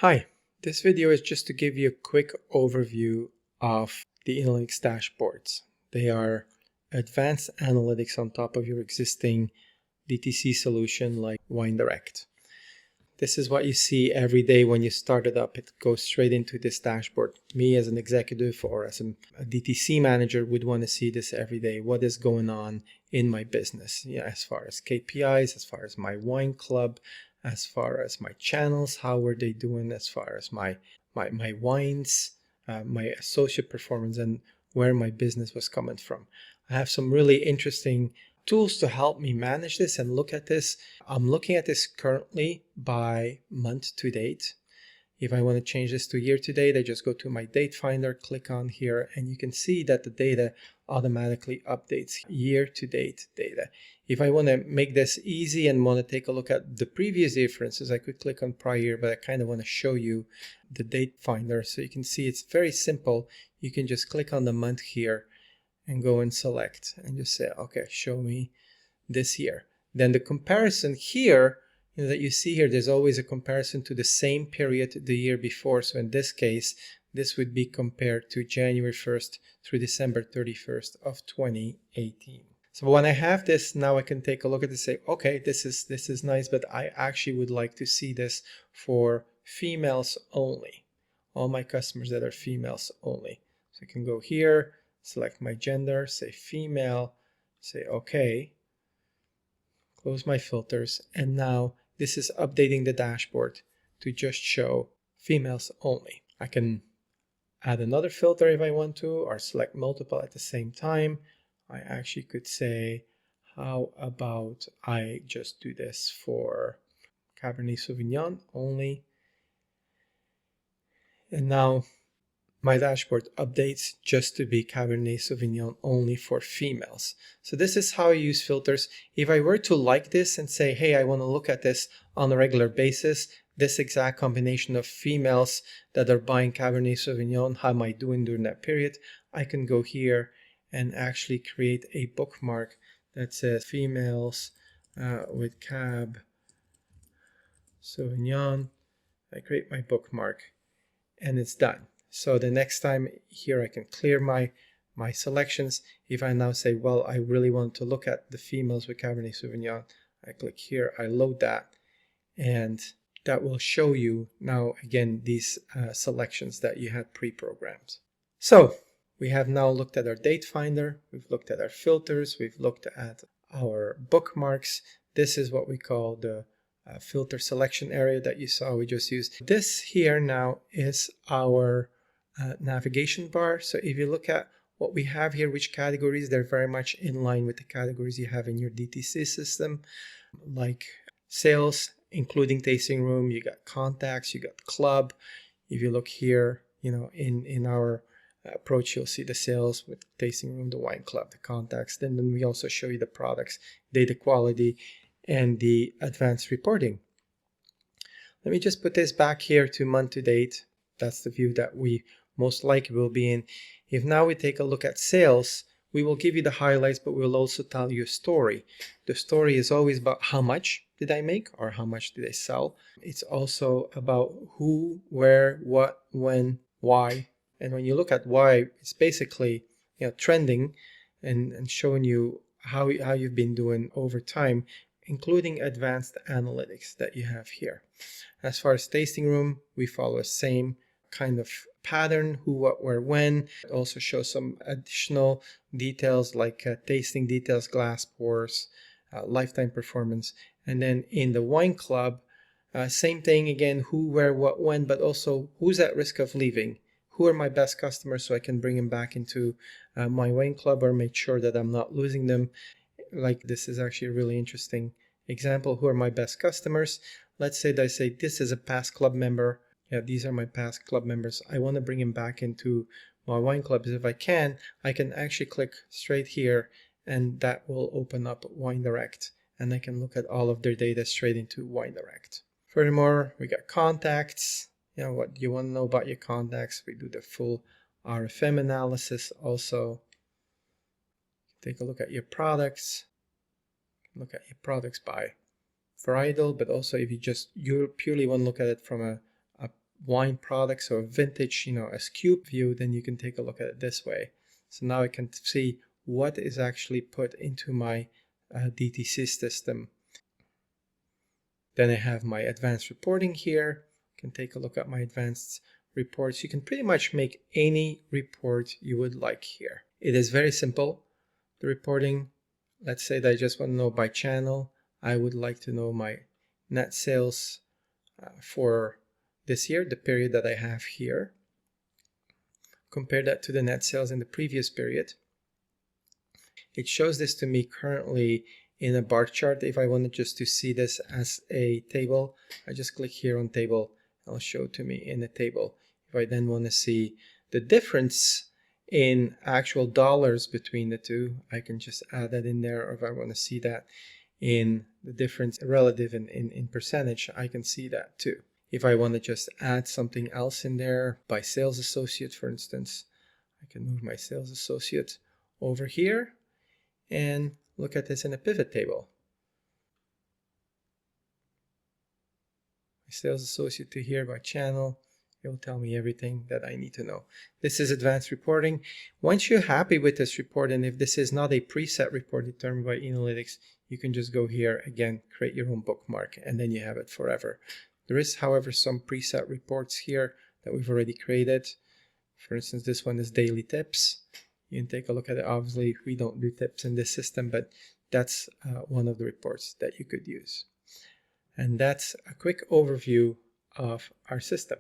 Hi, this video is just to give you a quick overview of the Enolytics dashboards. They are advanced analytics on top of your existing DTC solution like WineDirect. This is what you see every day when you start it up. It goes straight into this dashboard. Me as an executive or as a DTC manager would want to see this every day. What is going on in my business? Yeah, as far as KPIs, as far as my wine club, as far as my channels, how were they doing, as far as my wines, my associate performance, and where my business was coming from. I have some really interesting tools to help me manage this and look at this. I'm looking at this currently by month to date. If I want to change this to year to date, I just go to my date finder, click on here, and you can see that the data automatically updates year to date data. If I want to make this easy and want to take a look at the previous year, for instance, I could click on prior year, but I kind of want to show you the date finder so you can see it's very simple. You can just click on the month here and go and select and just say, okay, show me this year. Then the comparison here, that you see here, there's always a comparison to the same period the year before. So in this case, this would be compared to January 1st through December 31st of 2018. So when I have this, now I can take a look at this and say, okay, this is nice, but I actually would like to see this for females only. All my customers that are females only. So I can go here, select my gender, say female, say okay, close my filters, and now this is updating the dashboard to just show females only. I can add another filter if I want to, or select multiple at the same time. I actually could say, how about I just do this for Cabernet Sauvignon only. And now my dashboard updates just to be Cabernet Sauvignon only for females. So this is how I use filters. If I were to like this and say, hey, I want to look at this on a regular basis, this exact combination of females that are buying Cabernet Sauvignon, how am I doing during that period? I can go here and actually create a bookmark that says females with Cab Sauvignon. I create my bookmark and it's done. So the next time here I can clear my selections. If I now say, well, I really want to look at the females with Cabernet Sauvignon, I click here, I load that, and that will show you now again these selections that you had pre-programmed. So we have now looked at our date finder, we've looked at our filters, we've looked at our bookmarks. This is what we call the filter selection area that you saw we just used. This here now is our navigation bar. So if you look at what we have here, which categories, they're very much in line with the categories you have in your DTC system, like sales, including tasting room, you got contacts, you got club. If you look here, in our approach, you'll see the sales with tasting room, the wine club, the contacts. Then we also show you the products, data quality, and the advanced reporting. Let me just put this back here to month to date. That's the view that we most likely will be in. If now we take a look at sales, we will give you the highlights, but we'll also tell you a story. The story is always about how much did I make or how much did I sell. It's also about who, where, what, when, why. And when you look at why, it's basically trending and showing you how you've been doing over time, including advanced analytics that you have here. As far as tasting room, we follow the same kind of pattern, who, what, where, when. It also shows some additional details like tasting details, glass pours, lifetime performance. And then in the wine club, same thing again, who, where, what, when, but also who's at risk of leaving. Who are my best customers so I can bring them back into my wine club or make sure that I'm not losing them. Like this is actually a really interesting example. Who are my best customers? Let's say that I say this is a past club member. Yeah, these are my past club members. I want to bring him back into my wine clubs. If I can actually click straight here and that will open up WineDirect and I can look at all of their data straight into WineDirect. Furthermore, we got contacts. What you want to know about your contacts. We do the full RFM analysis also. Take a look at your products. Look at your products by varietal, but also if you purely want to look at it from a wine products or vintage, as cube view, then you can take a look at it this way. So now I can see what is actually put into my DTC system. Then I have my advanced reporting here. You can take a look at my advanced reports. You can pretty much make any report you would like here. It is very simple. The reporting, let's say that I just want to know by channel. I would like to know my net sales for this year, the period that I have here. Compare that to the net sales in the previous period. It shows this to me currently in a bar chart. If I wanted just to see this as a table, I just click here on table. It'll show to me in a table. If I then want to see the difference in actual dollars between the two, I can just add that in there. Or if I want to see that in the difference relative in percentage, I can see that too. If I want to just add something else in there by sales associate, for instance, I can move my sales associate over here and look at this in a pivot table. My sales associate to here by channel. It will tell me everything that I need to know. This is advanced reporting. Once you're happy with this report, and if this is not a preset report determined by Enolytics, you can just go here again, create your own bookmark, and then you have it forever. There is, however, some preset reports here that we've already created. For instance, this one is daily tips. You can take a look at it. Obviously, we don't do tips in this system, but that's one of the reports that you could use. And that's a quick overview of our system.